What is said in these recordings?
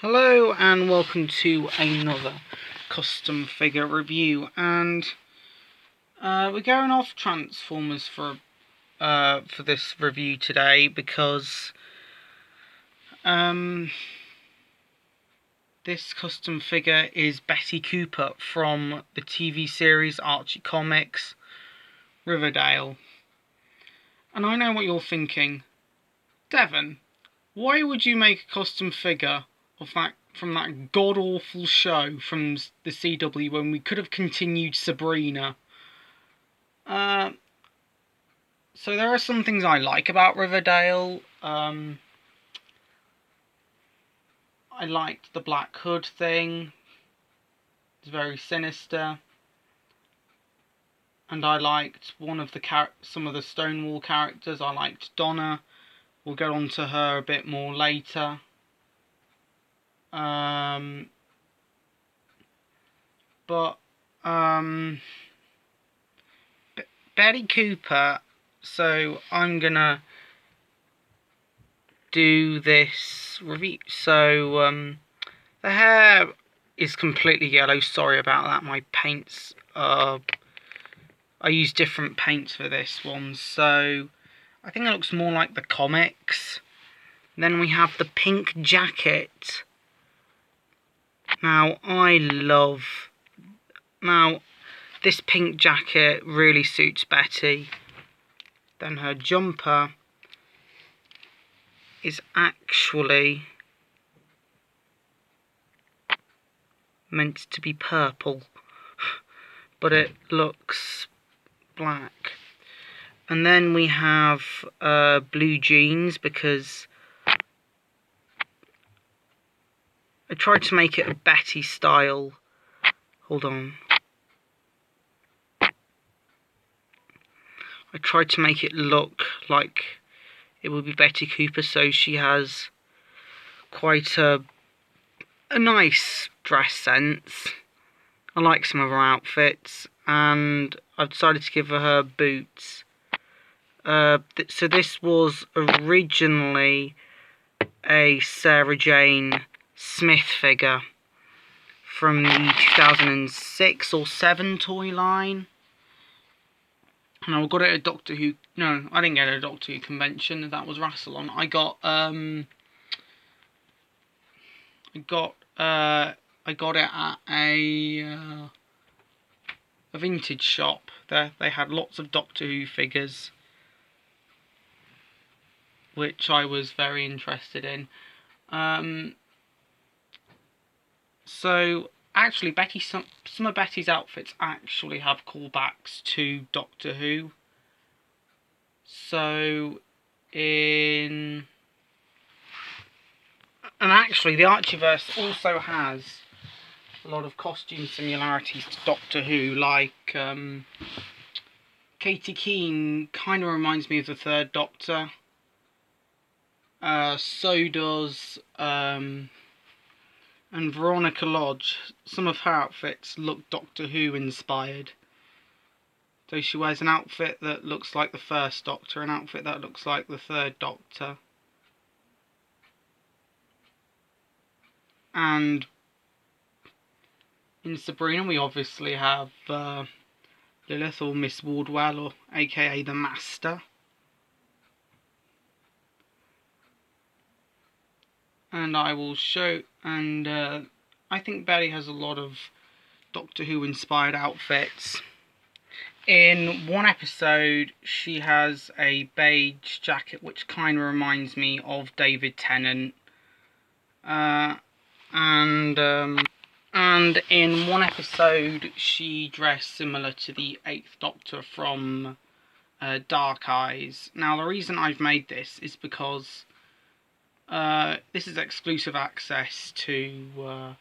Hello and welcome to another custom figure review, and we're going off Transformers for this review today because this custom figure is Betty Cooper from the TV series Archie Comics Riverdale. And I know what you're thinking, Devon, why would you make a custom figure of that from that god-awful show from the CW when we could have continued Sabrina? So there are some things I like about Riverdale. I liked the Black Hood thing. It's very sinister. And I liked some of the Stonewall characters. I liked Donna. We'll get on to her a bit more later. Betty Cooper, so I'm gonna do this review. So the hair is completely yellow. Sorry about that. My paints I use different paints for this one, so I think it looks more like the comics. Then we have the pink jacket. Now this pink jacket really suits Betty. Then her jumper is actually meant to be purple, but it looks black. And then we have blue jeans, because I tried to make it a Betty style. Hold on. I tried to make it look like it would be Betty Cooper, so she has quite a nice dress sense. I like some of her outfits, and I've decided to give her boots. So this was originally a Sarah Jane Smith figure from the 2006 or 7 toy line. And I got it at a Doctor Who. No, I didn't get it at a Doctor Who convention. That was Rassilon. I got it at a vintage shop. There, they had lots of Doctor Who figures, which I was very interested in. So actually, some of Betty's outfits actually have callbacks to Doctor Who. And actually, the Archieverse also has a lot of costume similarities to Doctor Who, like Katie Keene kind of reminds me of the Third Doctor. So does and Veronica Lodge. Some of her outfits look Doctor Who inspired. So she wears an outfit that looks like the First Doctor, an outfit that looks like the Third Doctor. And in Sabrina we obviously have Lilith, or Miss Wardwell, or aka the Master. And I will show, and I think Betty has a lot of Doctor Who inspired outfits. In one episode she has a beige jacket which kind of reminds me of David Tennant. And in one episode she dressed similar to the 8th Doctor from Dark Eyes. Now the reason I've made this is because this is exclusive access to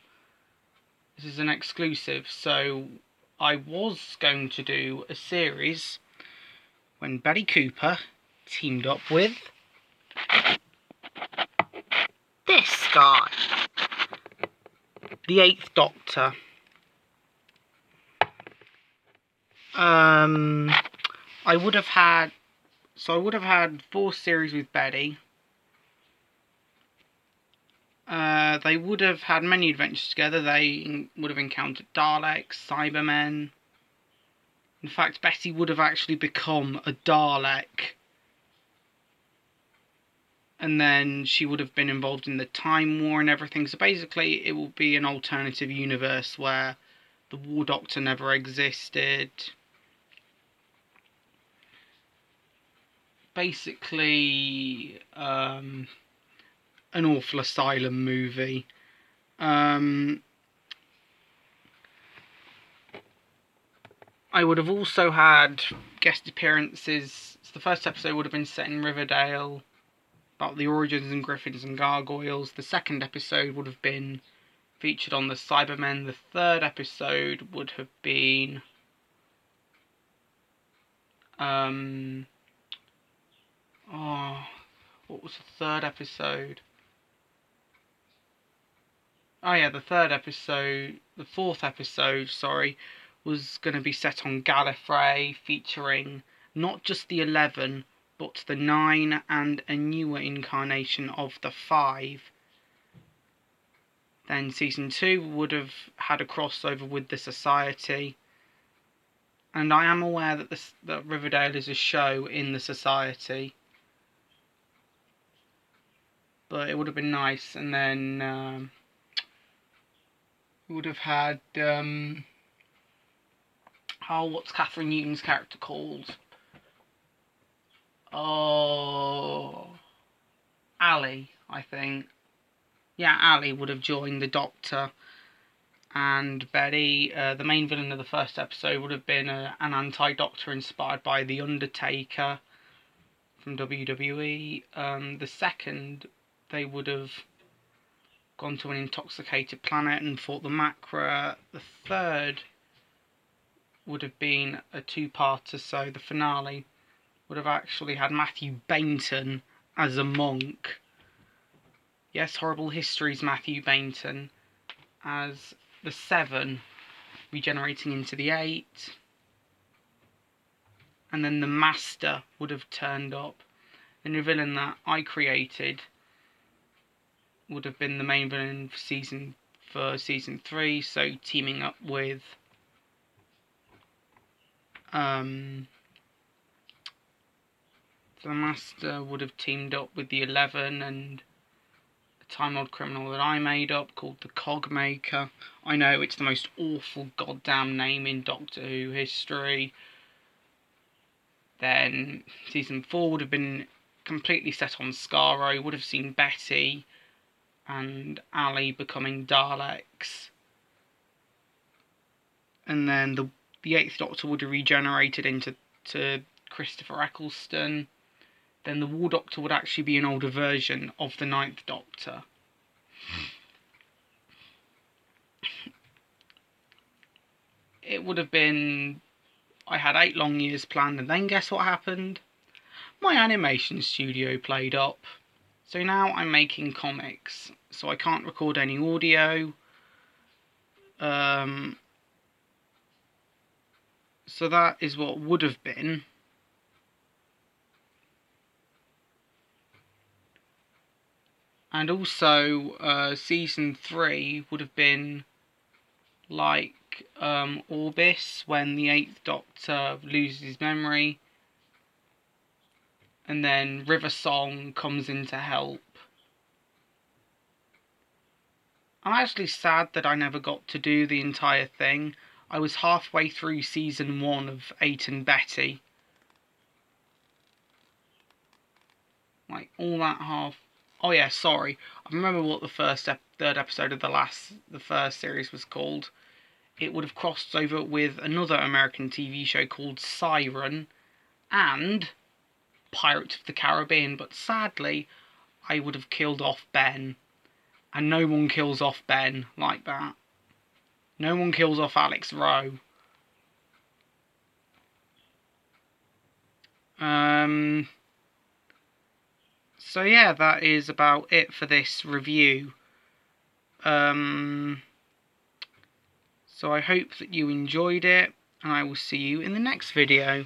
this is an exclusive, so I was going to do a series when Betty Cooper teamed up with this guy, the 8th Doctor. I would have had 4 series with Betty. They would have had many adventures together. They would have encountered Daleks, Cybermen. In fact, Betty would have actually become a Dalek. And then she would have been involved in the Time War and everything. So basically, it will be an alternative universe where the War Doctor never existed. Basically, an awful asylum movie. I would have also had guest appearances. So the first episode would have been set in Riverdale, about the origins and Griffins and Gargoyles. The second episode would have been featured on the Cybermen. The third episode would have been what was the third episode? Oh yeah, the fourth episode, sorry, was going to be set on Gallifrey, featuring not just the 11, but the 9 and a newer incarnation of the 5. Then season 2 would have had a crossover with the Society. And I am aware that Riverdale is a show in the Society. But it would have been nice. And then we would have had what's Catherine Newton's character called? Oh, Ali, I think. Yeah, Ali would have joined the Doctor and Betty. The main villain of the first episode would have been an anti-Doctor inspired by The Undertaker from WWE. The second, they would have gone to an intoxicated planet and fought the Macra. The third would have been a two-parter, so the finale would have actually had Matthew Bainton as a monk. Yes, Horrible History's Matthew Bainton as the 7, regenerating into the 8. And then the Master would have turned up. And the villain that I created would have been the main villain for season 3, so teaming up with the Master would have teamed up with the 11 and a Time Lord criminal that I made up called the Cogmaker. I know, it's the most awful goddamn name in Doctor Who history. Then season 4 would have been completely set on Skaro, would have seen Betty and Ali becoming Daleks. And then the 8th Doctor would have regenerated into Christopher Eccleston. Then the War Doctor would actually be an older version of the 9th Doctor. It would have been... I had 8 long years planned, and then guess what happened? My animation studio played up. So now I'm making comics. So I can't record any audio. So that is what would have been. And also, season 3 would have been like Orbis, when the 8th Doctor loses his memory. And then River Song comes in to help. I'm actually sad that I never got to do the entire thing. I was halfway through season 1 of 8 and Betty. Like, all that half... Oh yeah, sorry. I remember what the third episode of the first series was called. It would have crossed over with another American TV show called Siren and Pirates of the Caribbean, but sadly, I would have killed off Ben. And no one kills off Ben like that. No one kills off Alex Rowe. So yeah, that is about it for this review. So I hope that you enjoyed it, and I will see you in the next video.